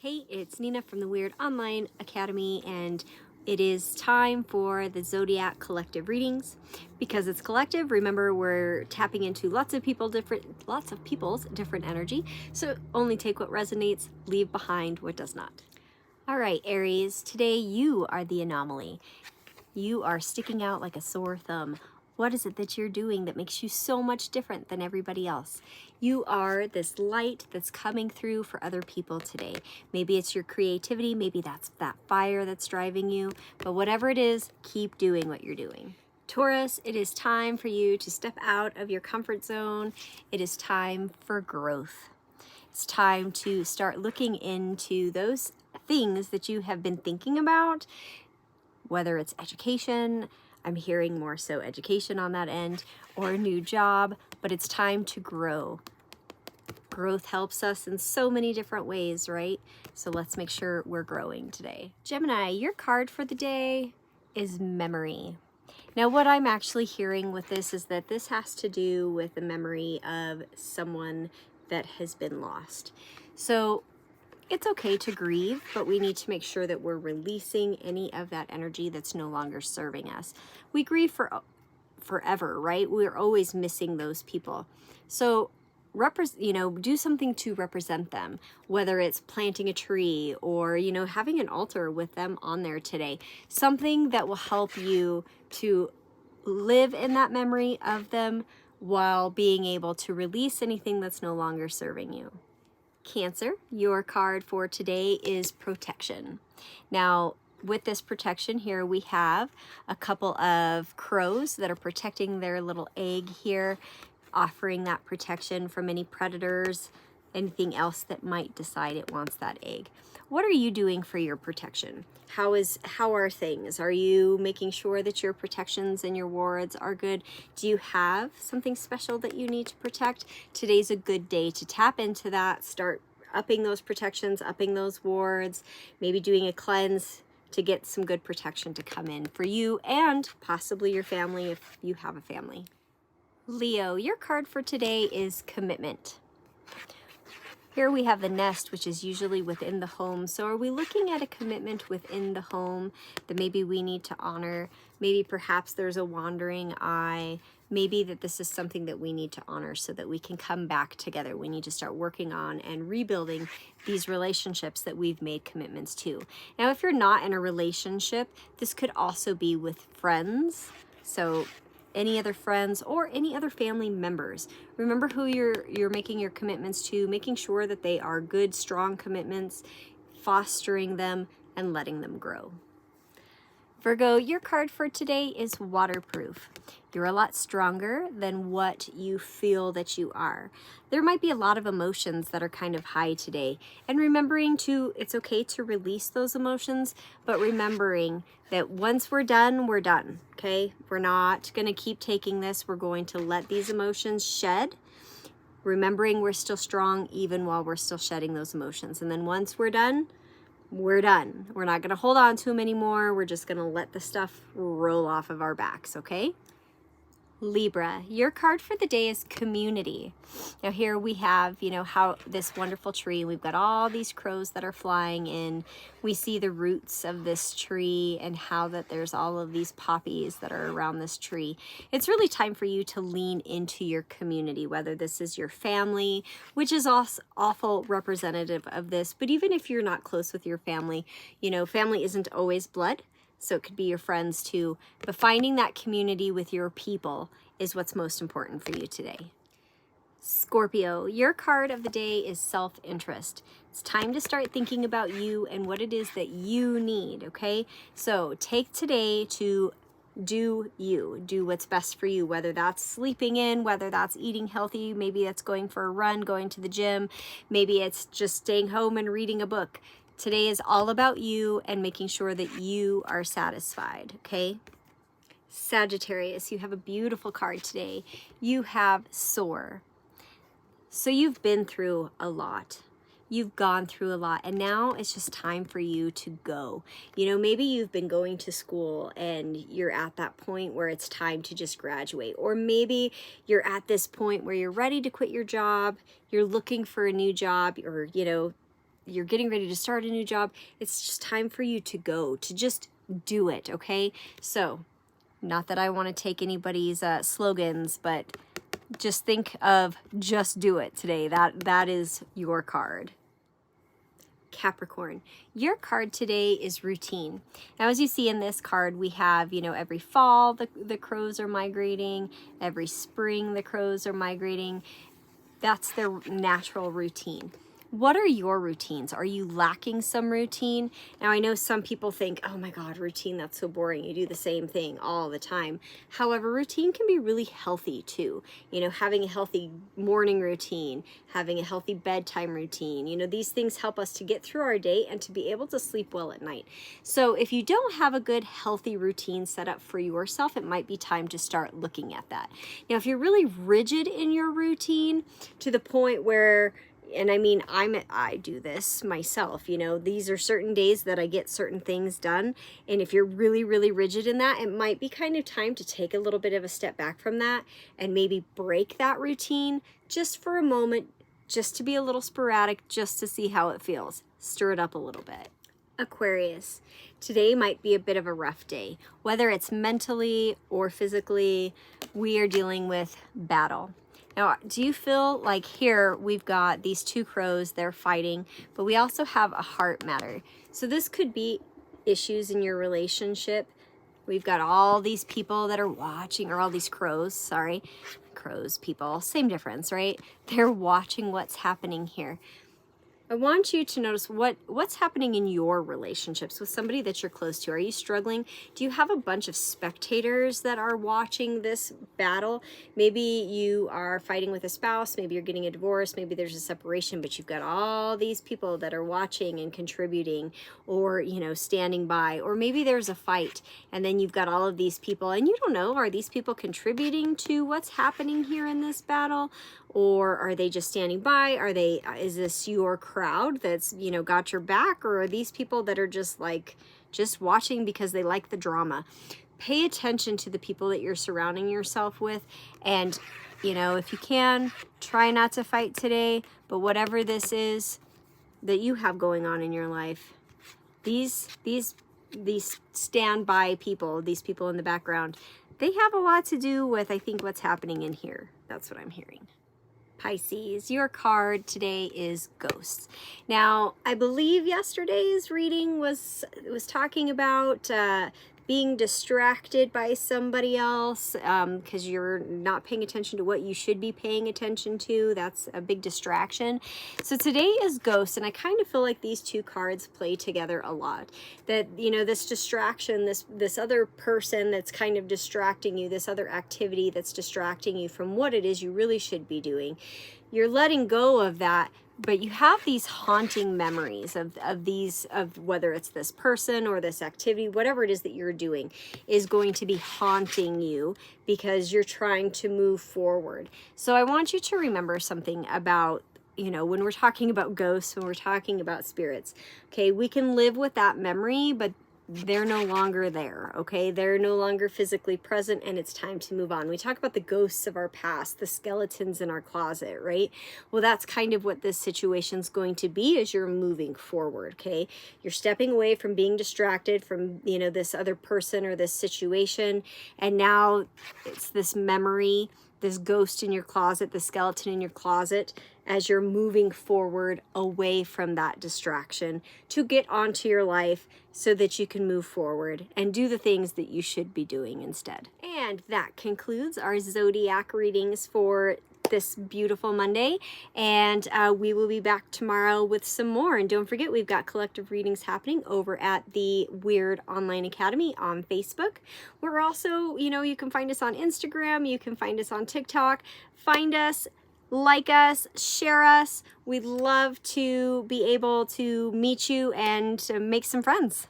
Hey, it's Nina from the Weird Online Academy, and it is time for the Zodiac collective readings. Because it's collective, remember we're tapping into lots of people's different energy. So only take what resonates, leave behind what does not. All right, Aries, today you are the anomaly. You are sticking out like a sore thumb. What is it that you're doing that makes you so much different than everybody else? You are this light that's coming through for other people today. Maybe it's your creativity, maybe that's that fire that's driving you, but whatever it is, keep doing what you're doing. Taurus, it is time for you to step out of your comfort zone. It is time for growth. It's time to start looking into those things that you have been thinking about, whether it's education, I'm hearing more so education on that end, or a new job, but it's time to grow. Growth helps us in so many different ways, right? So let's make sure we're growing today. Gemini, your card for the day is memory. Now, what I'm actually hearing with this is that this has to do with the memory of someone that has been lost. So it's okay to grieve, but we need to make sure that we're releasing any of that energy that's no longer serving us. We grieve for forever, right? We're always missing those people. So do something to represent them, whether it's planting a tree or, having an altar with them on there today. Something that will help you to live in that memory of them while being able to release anything that's no longer serving you. Cancer, your card for today is protection. Now, with this protection here, we have a couple of crows that are protecting their little egg here, offering that protection from any predators, anything else that might decide it wants that egg. What are you doing for your protection? How are things? Are you making sure that your protections and your wards are good? Do you have something special that you need to protect? Today's a good day to tap into that, start upping those protections, upping those wards, maybe doing a cleanse to get some good protection to come in for you and possibly your family if you have a family. Leo, your card for today is commitment. Here we have the nest, which is usually within the home. So are we looking at a commitment within the home that maybe we need to honor? Maybe perhaps there's a wandering eye. Maybe that this is something that we need to honor so that we can come back together. We need to start working on and rebuilding these relationships that we've made commitments to. Now, if you're not in a relationship, this could also be with friends. So any other friends or any other family members. Remember who you're making your commitments to, making sure that they are good, strong commitments, fostering them and letting them grow. Virgo, your card for today is waterproof. You're a lot stronger than what you feel that you are. There might be a lot of emotions that are kind of high today, and remembering it's okay to release those emotions, but remembering that once we're done, okay? We're not going to keep taking this. We're going to let these emotions shed, remembering we're still strong even while we're still shedding those emotions. And then once we're done, we're done. We're not going to hold on to them anymore. We're just going to let the stuff roll off of our backs, okay? Libra, your card for the day is community. Now here we have, how this wonderful tree, we've got all these crows that are flying in. We see the roots of this tree and how that there's all of these poppies that are around this tree. It's really time for you to lean into your community, whether this is your family, which is also awful representative of this, but even if you're not close with your family, family isn't always blood. So it could be your friends too, but finding that community with your people is what's most important for you today. Scorpio, your card of the day is self-interest. It's time to start thinking about you and what it is that you need, okay? So take today to do what's best for you, whether that's sleeping in, whether that's eating healthy, maybe that's going for a run, going to the gym, maybe it's just staying home and reading a book. Today is all about you and making sure that you are satisfied, okay? Sagittarius, you have a beautiful card today. You have soar. So you've been through a lot. You've gone through a lot, and now it's just time for you to go. Maybe you've been going to school and you're at that point where it's time to just graduate. Or maybe you're at this point where you're ready to quit your job, you're looking for a new job, or, you're getting ready to start a new job. It's just time for you to go, to just do it, okay? So, not that I want to take anybody's slogans, but just think of just do it today. That is your card. Capricorn, your card today is routine. Now, as you see in this card, we have, every fall the crows are migrating, every spring the crows are migrating. That's their natural routine. What are your routines? Are you lacking some routine? Now, I know some people think, oh my God, routine, that's so boring. You do the same thing all the time. However, routine can be really healthy too. Having a healthy morning routine, having a healthy bedtime routine, these things help us to get through our day and to be able to sleep well at night. So if you don't have a good, healthy routine set up for yourself, it might be time to start looking at that. Now, if you're really rigid in your routine to the point where, and I mean, I do this myself, these are certain days that I get certain things done. And if you're really, really rigid in that, it might be kind of time to take a little bit of a step back from that and maybe break that routine just for a moment, just to be a little sporadic, just to see how it feels. Stir it up a little bit. Aquarius, today might be a bit of a rough day. Whether it's mentally or physically, we are dealing with battle. Now, do you feel like here we've got these two crows, they're fighting, but we also have a heart matter. So this could be issues in your relationship. We've got all these people that are watching, or all these crows, people, same difference, right? They're watching what's happening here. I want you to notice what's happening in your relationships with somebody that you're close to. Are you struggling? Do you have a bunch of spectators that are watching this battle? Maybe you are fighting with a spouse, maybe you're getting a divorce, maybe there's a separation, but you've got all these people that are watching and contributing, or, standing by, or maybe there's a fight and then you've got all of these people and you don't know, are these people contributing to what's happening here in this battle? Or are they just standing by? Is this your crowd that's, got your back? Or are these people that are just watching because they like the drama? Pay attention to the people that you're surrounding yourself with. And, if you can, try not to fight today. But whatever this is that you have going on in your life, these standby people, these people in the background, they have a lot to do with, I think, what's happening in here. That's what I'm hearing. Pisces, your card today is Ghosts. Now, I believe yesterday's reading was talking about being distracted by somebody else because you're not paying attention to what you should be paying attention to. That's a big distraction. So today is Ghosts, and I kind of feel like these two cards play together a lot. That, this distraction, this other person that's kind of distracting you, this other activity that's distracting you from what it is you really should be doing. You're letting go of that, but you have these haunting memories of whether it's this person or this activity, whatever it is that you're doing is going to be haunting you because you're trying to move forward. So I want you to remember something about, when we're talking about ghosts, when we're talking about spirits, okay, we can live with that memory, but they're no longer there, okay? They're no longer physically present, and it's time to move on. We talk about the ghosts of our past, the skeletons in our closet, right? Well, that's kind of what this situation's going to be as you're moving forward, okay? You're stepping away from being distracted from, this other person or this situation, and now it's this memory, this ghost in your closet, the skeleton in your closet, as you're moving forward away from that distraction to get onto your life so that you can move forward and do the things that you should be doing instead. And that concludes our Zodiac readings for this beautiful Monday, and we will be back tomorrow with some more. And don't forget, we've got collective readings happening over at the Weird Online Academy on Facebook. We're also, you can find us on Instagram, you can find us on TikTok. Find us, like us, share us. We'd love to be able to meet you and to make some friends.